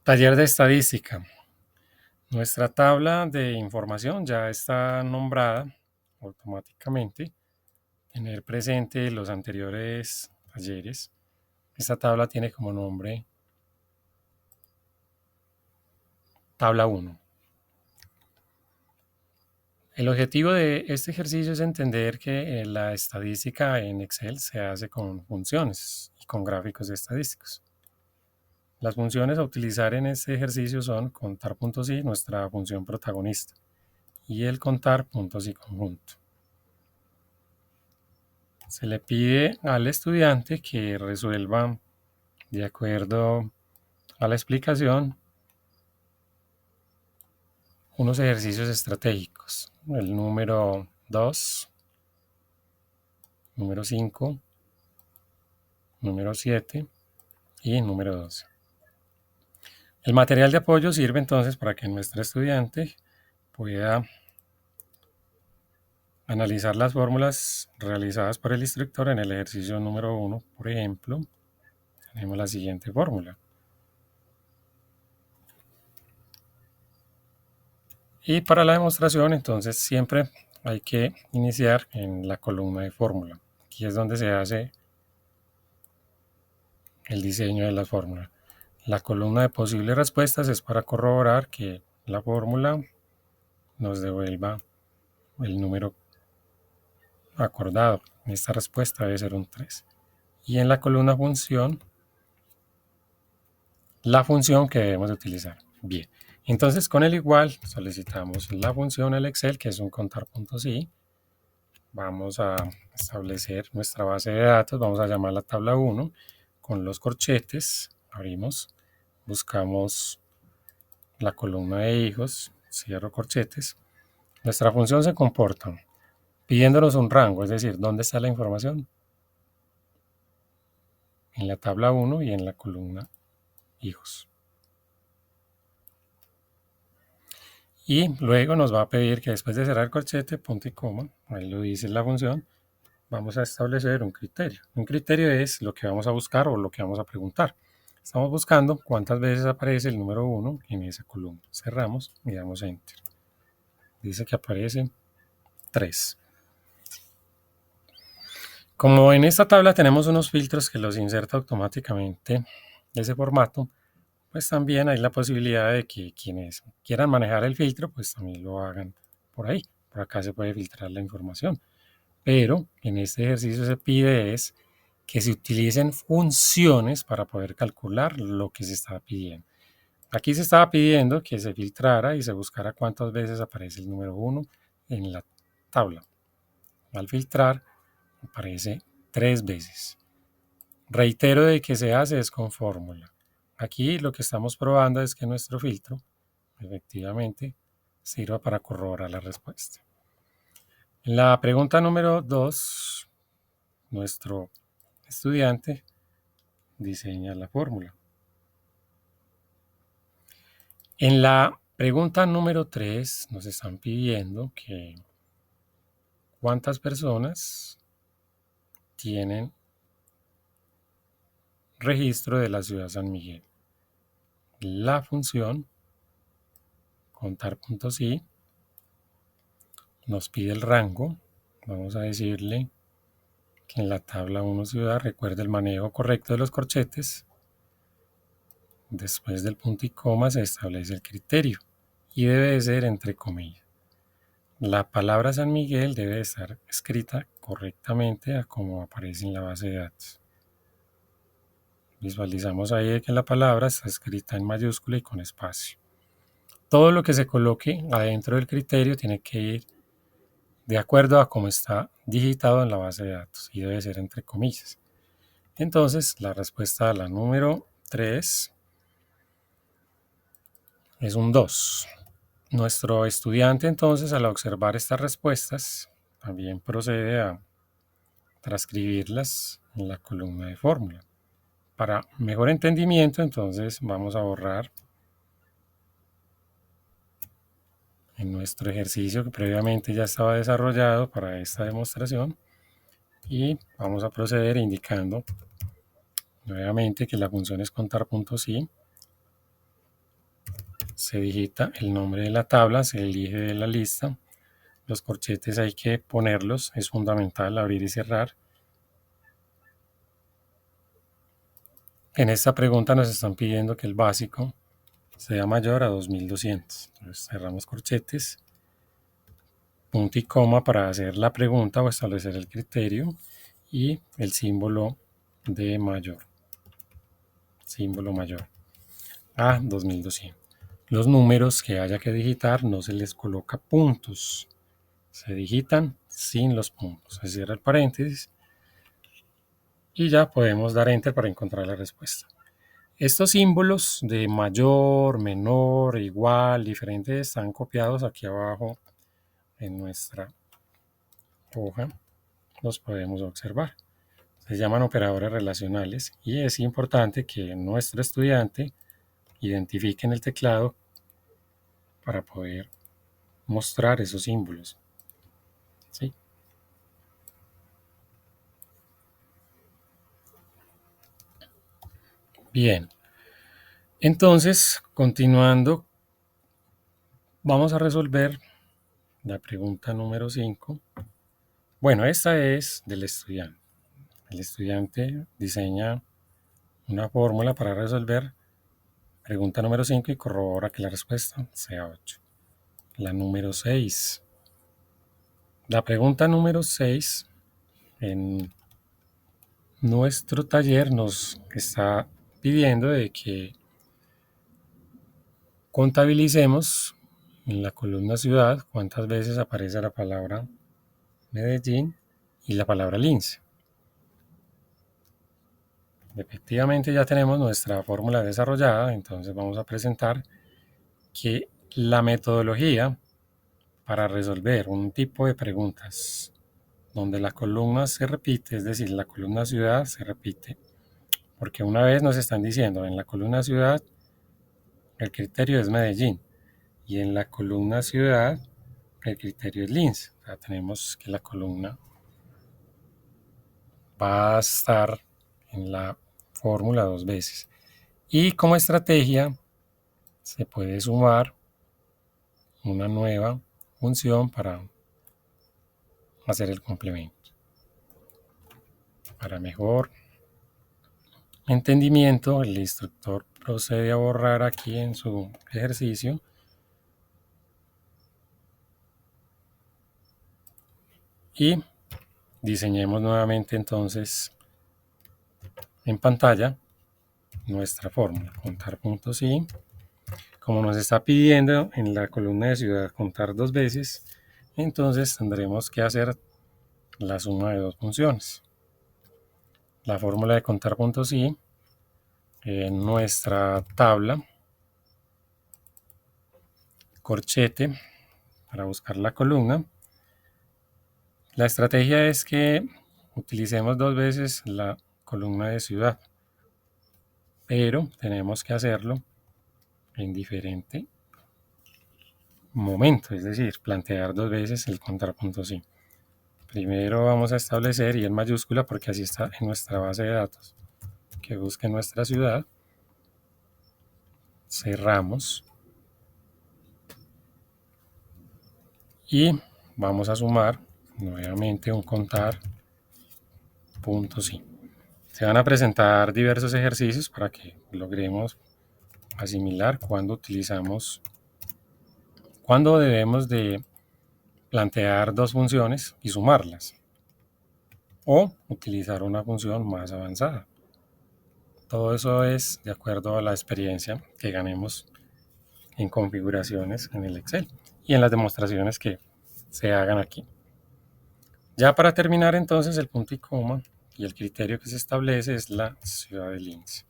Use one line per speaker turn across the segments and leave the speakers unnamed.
Taller de estadística. Nuestra tabla de información ya está nombrada automáticamente. Tener presente los anteriores talleres. Esta tabla tiene como nombre tabla 1. El objetivo de este ejercicio es entender que la estadística en Excel se hace con funciones y con gráficos estadísticos. Las funciones a utilizar en este ejercicio son contar puntos y nuestra función protagonista, y el contar puntos y conjunto. Se le pide al estudiante que resuelva de acuerdo a la explicación unos ejercicios estratégicos. El número 2, número 5, número 7 y número 12. El material de apoyo sirve entonces para que nuestro estudiante pueda analizar las fórmulas realizadas por el instructor en el ejercicio número 1. Por ejemplo, tenemos la siguiente fórmula. Y para la demostración, entonces, siempre hay que iniciar en la columna de fórmula. Aquí es donde se hace el diseño de la fórmula. La columna de posibles respuestas es para corroborar que la fórmula nos devuelva el número acordado. Esta respuesta debe ser un 3. Y en la columna función, la función que debemos de utilizar. Bien, entonces con el igual solicitamos la función al Excel, que es un contar puntos y vamos a establecer nuestra base de datos. Vamos a llamar la tabla 1 con los corchetes. Abrimos, buscamos la columna de hijos, cierro corchetes. Nuestra función se comporta pidiéndonos un rango, es decir, ¿dónde está la información? En la tabla 1 y en la columna hijos. Y luego nos va a pedir que después de cerrar el corchete, punto y coma, ahí lo dice la función, vamos a establecer un criterio. Un criterio es lo que vamos a buscar o lo que vamos a preguntar. Estamos buscando cuántas veces aparece el número 1 en esa columna. Cerramos y damos Enter. Dice que aparece 3. Como en esta tabla tenemos unos filtros que los inserta automáticamente de ese formato, pues también hay la posibilidad de que quienes quieran manejar el filtro, pues también lo hagan por ahí. Por acá se puede filtrar la información. Pero en este ejercicio se pide es que se utilicen funciones para poder calcular lo que se está pidiendo. Aquí se estaba pidiendo que se filtrara y se buscara cuántas veces aparece el número 1 en la tabla. Al filtrar aparece 3 veces. Reitero de que se hace es con fórmula. Aquí lo que estamos probando es que nuestro filtro efectivamente sirva para corroborar la respuesta. En la pregunta número 2, nuestro estudiante diseña la fórmula. En la pregunta número 3 nos están pidiendo que cuántas personas tienen registro de la ciudad de San Miguel. La función contar puntos y nos pide el rango. Vamos a decirle que en la tabla 1 ciudad recuerde el manejo correcto de los corchetes. Después del punto y coma se establece el criterio y debe de ser entre comillas. La palabra San Miguel debe estar escrita correctamente a como aparece en la base de datos. Visualizamos ahí que la palabra está escrita en mayúscula y con espacio. Todo lo que se coloque adentro del criterio tiene que ir de acuerdo a cómo está digitado en la base de datos y debe ser entre comillas. Entonces, la respuesta a la número 3 es un 2. Nuestro estudiante entonces, al observar estas respuestas, también procede a transcribirlas en la columna de fórmula. Para mejor entendimiento, entonces vamos a borrar en nuestro ejercicio que previamente ya estaba desarrollado para esta demostración y vamos a proceder indicando nuevamente que la función es contar puntos y se digita el nombre de la tabla, se elige de la lista. Los corchetes hay que ponerlos, es fundamental abrir y cerrar. En esta pregunta nos están pidiendo que el básico sea mayor a 2200. Entonces cerramos corchetes, punto y coma para hacer la pregunta o establecer el criterio y el símbolo de mayor, símbolo mayor a 2200. Los números que haya que digitar no se les coloca puntos, se digitan sin los puntos. Se cierra el paréntesis y ya podemos dar enter para encontrar la respuesta. Estos símbolos de mayor, menor, igual, diferentes están copiados aquí abajo en nuestra hoja. Los podemos observar. Se llaman operadores relacionales y es importante que nuestro estudiante identifique en el teclado para poder mostrar esos símbolos. ¿Sí? Bien. Entonces, continuando, vamos a resolver la pregunta número 5. Bueno, esta es del estudiante. El estudiante diseña una fórmula para resolver pregunta número 5 y corrobora que la respuesta sea 8. La número 6. La pregunta número 6 en nuestro taller nos está pidiendo de que contabilicemos en la columna ciudad cuántas veces aparece la palabra Medellín y la palabra Lince. Efectivamente ya tenemos nuestra fórmula desarrollada, entonces vamos a presentar que la metodología para resolver un tipo de preguntas donde la columna se repite, es decir, la columna ciudad se repite, porque una vez nos están diciendo en la columna ciudad el criterio es Medellín y en la columna ciudad el criterio es Lince. O sea, tenemos que la columna va a estar en la fórmula dos veces. Y como estrategia se puede sumar una nueva función para hacer el complemento. Para mejor entendimiento, el instructor procede a borrar aquí en su ejercicio y diseñemos nuevamente entonces en pantalla nuestra fórmula. Contar puntos y, como nos está pidiendo en la columna de ciudad contar dos veces, entonces tendremos que hacer la suma de dos funciones. La fórmula de contar puntos y en nuestra tabla, corchete para buscar la columna. La estrategia es que utilicemos dos veces la columna de ciudad, pero tenemos que hacerlo en diferente momento, es decir, plantear dos veces el contar puntos y. Primero vamos a establecer y en mayúscula porque así está en nuestra base de datos, que busque nuestra ciudad. Cerramos y vamos a sumar nuevamente un contar puntos y. Se van a presentar diversos ejercicios para que logremos asimilar cuando debemos de plantear dos funciones y sumarlas o utilizar una función más avanzada. Todo eso es de acuerdo a la experiencia que ganemos en configuraciones en el Excel y en las demostraciones que se hagan aquí. Ya para terminar entonces el punto y coma y el criterio que se establece es la ciudad de Lince.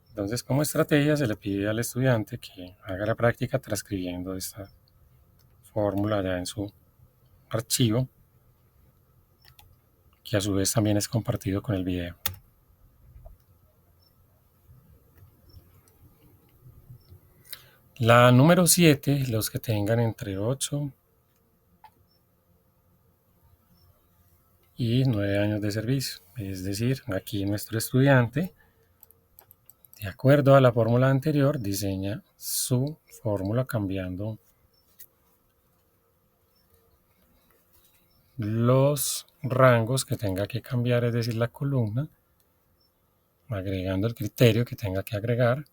Entonces como estrategia se le pide al estudiante que haga la práctica transcribiendo esta fórmula ya en su archivo, que a su vez también es compartido con el video. La número 7, los que tengan entre 8 y 9 años de servicio. Es decir, aquí nuestro estudiante De acuerdo a la fórmula anterior, diseña su fórmula cambiando los rangos que tenga que cambiar, es decir, la columna, agregando el criterio que tenga que agregar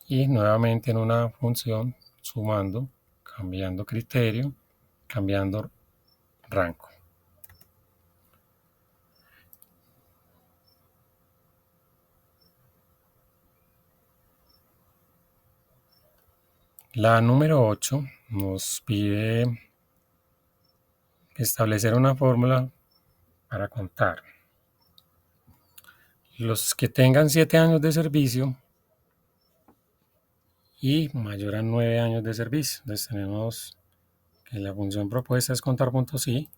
y nuevamente en una función sumando, cambiando criterio, cambiando rango. La número 8 nos pide establecer una fórmula para contar. Los que tengan 7 años de servicio y mayor a 9 años de servicio. Entonces tenemos que la función propuesta es contar puntos y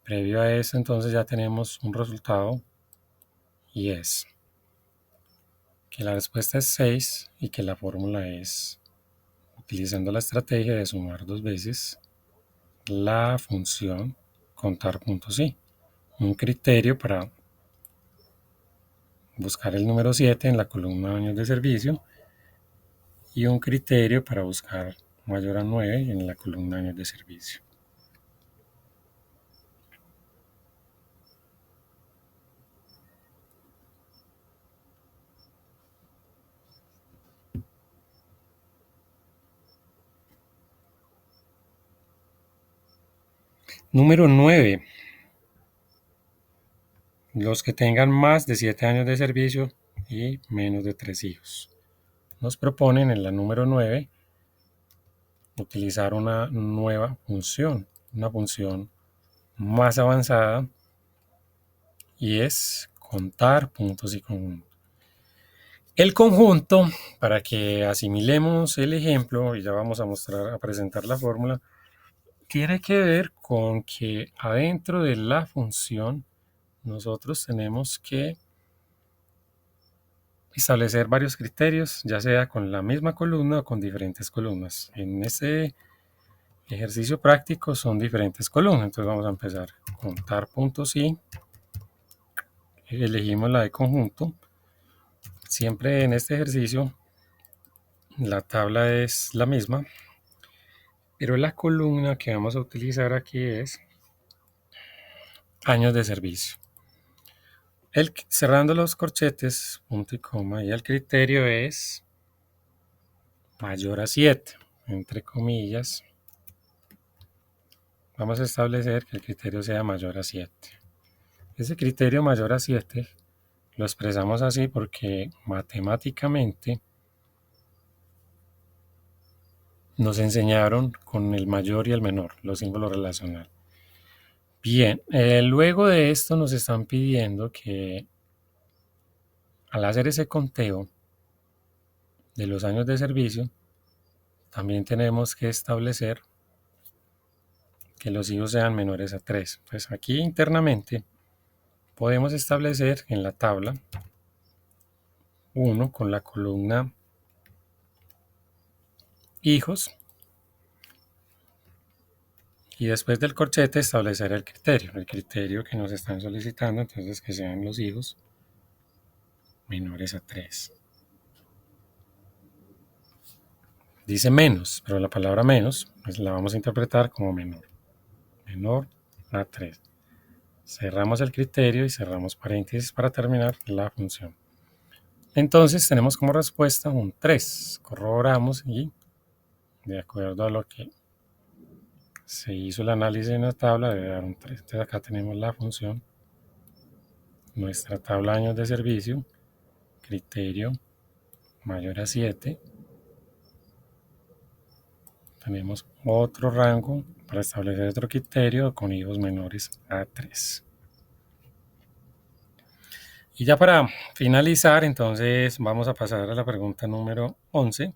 previo a eso entonces ya tenemos un resultado y es que la respuesta es 6 y que la fórmula es, utilizando la estrategia de sumar dos veces, la función contar puntos y un criterio para buscar el número 7 en la columna años de servicio y un criterio para buscar mayor a 9 en la columna años de servicio. Número 9. Los que tengan más de 7 años de servicio y menos de 3 hijos. Nos proponen en la número 9 utilizar una nueva función, una función más avanzada y es contar puntos y conjuntos. El conjunto, para que asimilemos el ejemplo y ya vamos a mostrar, a presentar la fórmula, tiene que ver con que adentro de la función nosotros tenemos que establecer varios criterios, ya sea con la misma columna o con diferentes columnas. En este ejercicio práctico son diferentes columnas, entonces vamos a empezar a contar puntos y elegimos la de conjunto. Siempre en este ejercicio la tabla es la misma, pero la columna que vamos a utilizar aquí es años de servicio. Cerrando los corchetes, punto y coma, y el criterio es mayor a 7, entre comillas. Vamos a establecer que el criterio sea mayor a 7. Ese criterio mayor a 7 lo expresamos así porque matemáticamente nos enseñaron con el mayor y el menor, los símbolos relacionales. Bien, luego de esto nos están pidiendo que al hacer ese conteo de los años de servicio, también tenemos que establecer que los hijos sean menores a 3. Pues aquí internamente podemos establecer en la tabla 1 con la columna hijos y después del corchete establecer el criterio que nos están solicitando, entonces que sean los hijos menores a 3. Dice menos, pero la palabra menos pues la vamos a interpretar como menor. Menor a 3. Cerramos el criterio y cerramos paréntesis para terminar la función. Entonces tenemos como respuesta un 3. Corroboramos y de acuerdo a lo que se hizo el análisis en la tabla debe dar un 3. Entonces acá tenemos la función, nuestra tabla de años de servicio, criterio mayor a 7. Tenemos otro rango para establecer otro criterio con hijos menores a 3. Y ya para finalizar, entonces vamos a pasar a la pregunta número 11.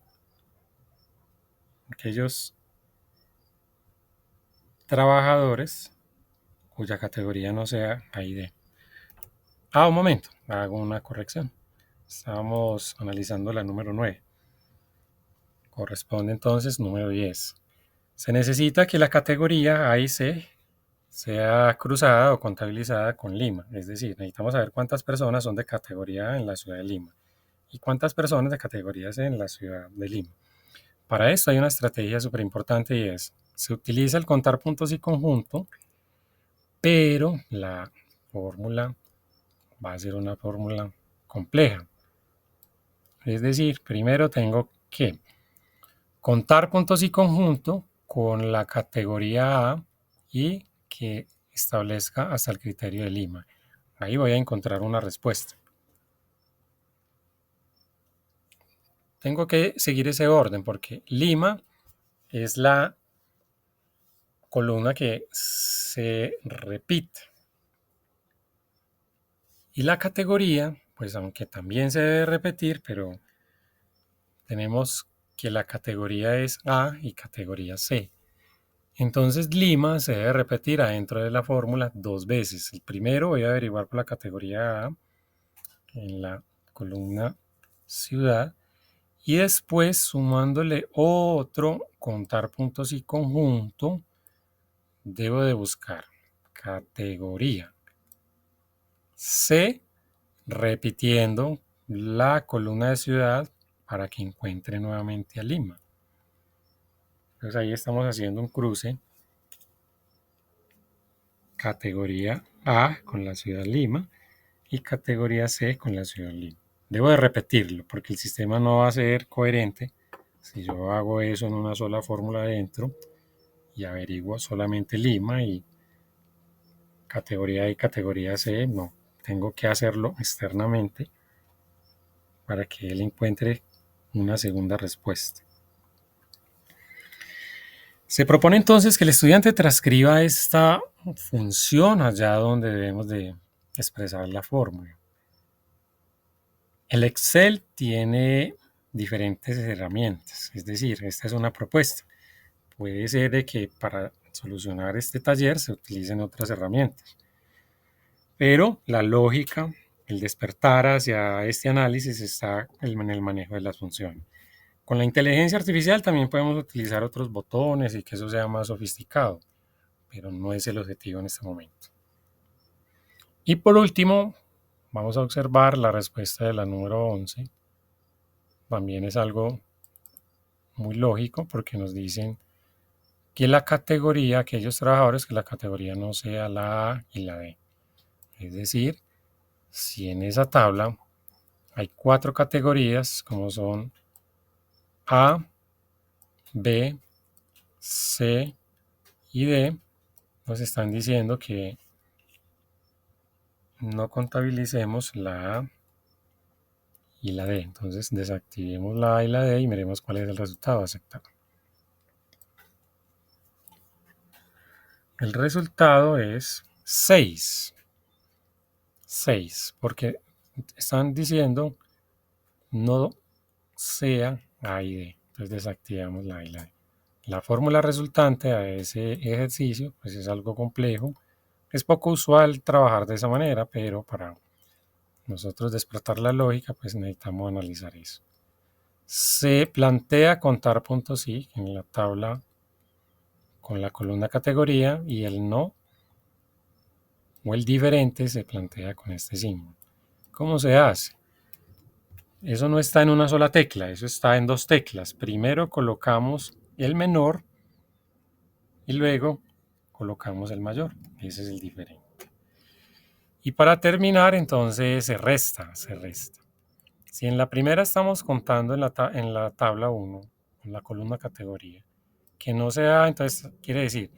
Aquellos trabajadores cuya categoría no sea A y D. Un momento, hago una corrección. Estábamos analizando la número 9. Corresponde entonces número 10. Se necesita que la categoría A y C sea cruzada o contabilizada con Lima. Es decir, necesitamos saber cuántas personas son de categoría A en la ciudad de Lima y cuántas personas de categoría C en la ciudad de Lima. Para esto hay una estrategia súper importante y es, se utiliza el contar puntos y conjunto, pero la fórmula va a ser una fórmula compleja. Es decir, primero tengo que contar puntos y conjunto con la categoría A y que establezca hasta el criterio de Lima. Ahí voy a encontrar una respuesta. Tengo que seguir ese orden porque Lima es la columna que se repite. Y la categoría, pues aunque también se debe repetir, pero tenemos que la categoría es A y categoría C. Entonces Lima se debe repetir adentro de la fórmula 2 veces. El primero voy a averiguar por la categoría A en la columna ciudad y después sumándole otro contar puntos y conjunto debo de buscar categoría C repitiendo la columna de ciudad para que encuentre nuevamente a Lima. Entonces ahí estamos haciendo un cruce. Categoría A con la ciudad Lima y categoría C con la ciudad Lima. Debo de repetirlo porque el sistema no va a ser coherente si yo hago eso en una sola fórmula adentro y averiguo solamente Lima y categoría A y categoría C. No, tengo que hacerlo externamente para que él encuentre una segunda respuesta. Se propone entonces que el estudiante transcriba esta función allá donde debemos de expresar la fórmula. El Excel tiene diferentes herramientas, es decir, esta es una propuesta. Puede ser de que para solucionar este taller se utilicen otras herramientas, pero la lógica, el despertar hacia este análisis está en el manejo de las funciones. Con la inteligencia artificial también podemos utilizar otros botones y que eso sea más sofisticado, pero no es el objetivo en este momento. Y por último, vamos a observar la respuesta de la número 11. También es algo muy lógico porque nos dicen que la categoría, aquellos trabajadores, que la categoría no sea la A y la B. Es decir, si en esa tabla hay 4 categorías como son A, B, C y D, nos están diciendo que no contabilicemos la A y la D. Entonces desactivemos la A y la D y miremos cuál es el resultado. Aceptar. El resultado es 6. 6, porque están diciendo no sea A y D. Entonces desactivamos la A y la D. La fórmula resultante a ese ejercicio pues es algo complejo. Es poco usual trabajar de esa manera, pero para nosotros despertar la lógica pues necesitamos analizar eso. Se plantea contar puntos sí en la tabla con la columna categoría y el no o el diferente se plantea con este símbolo. ¿Cómo se hace? Eso no está en una sola tecla, eso está en 2 teclas. Primero colocamos el menor y luego colocamos el mayor. Ese es el diferente. Y para terminar, entonces se resta, se resta. Si en la primera estamos contando en la tabla 1, en la columna categoría, que no sea, entonces quiere decir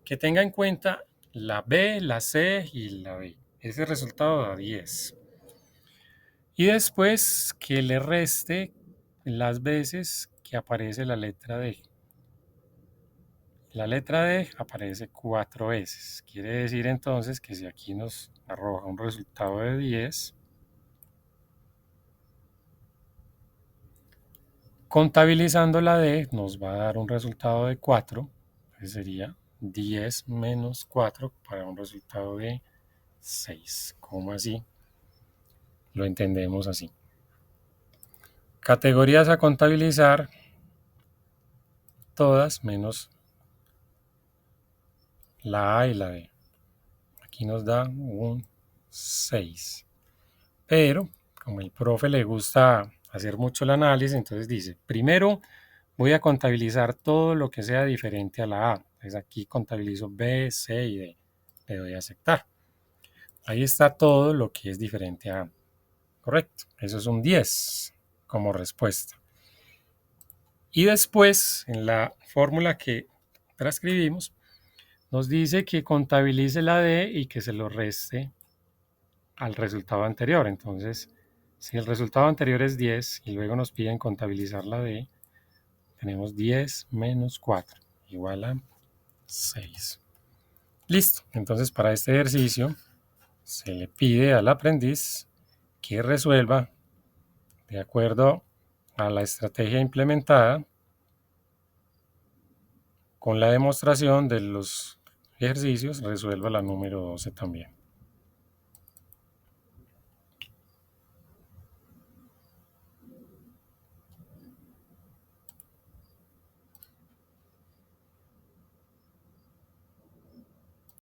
que tenga en cuenta la B, la C y la D. Ese resultado da 10. Y después que le reste las veces que aparece la letra D. La letra D aparece 4 veces. Quiere decir entonces que si aquí nos arroja un resultado de 10, contabilizando la D nos va a dar un resultado de 4. Entonces sería 10 menos 4 para un resultado de 6. ¿Cómo así? Lo entendemos así. Categorías a contabilizar, todas menos la A y la D. Aquí nos da un 6. Pero como el profe le gusta hacer mucho el análisis, entonces dice, primero voy a contabilizar todo lo que sea diferente a la A. Entonces aquí contabilizo B, C y D. Le doy a aceptar. Ahí está todo lo que es diferente a A. Correcto. Eso es un 10 como respuesta. Y después, en la fórmula que transcribimos, nos dice que contabilice la D y que se lo reste al resultado anterior. Entonces, si el resultado anterior es 10 y luego nos piden contabilizar la D, tenemos 10 menos 4 igual a 6. Listo. Entonces, para este ejercicio se le pide al aprendiz que resuelva de acuerdo a la estrategia implementada con la demostración de los ejercicios, resuelva la número 12 también.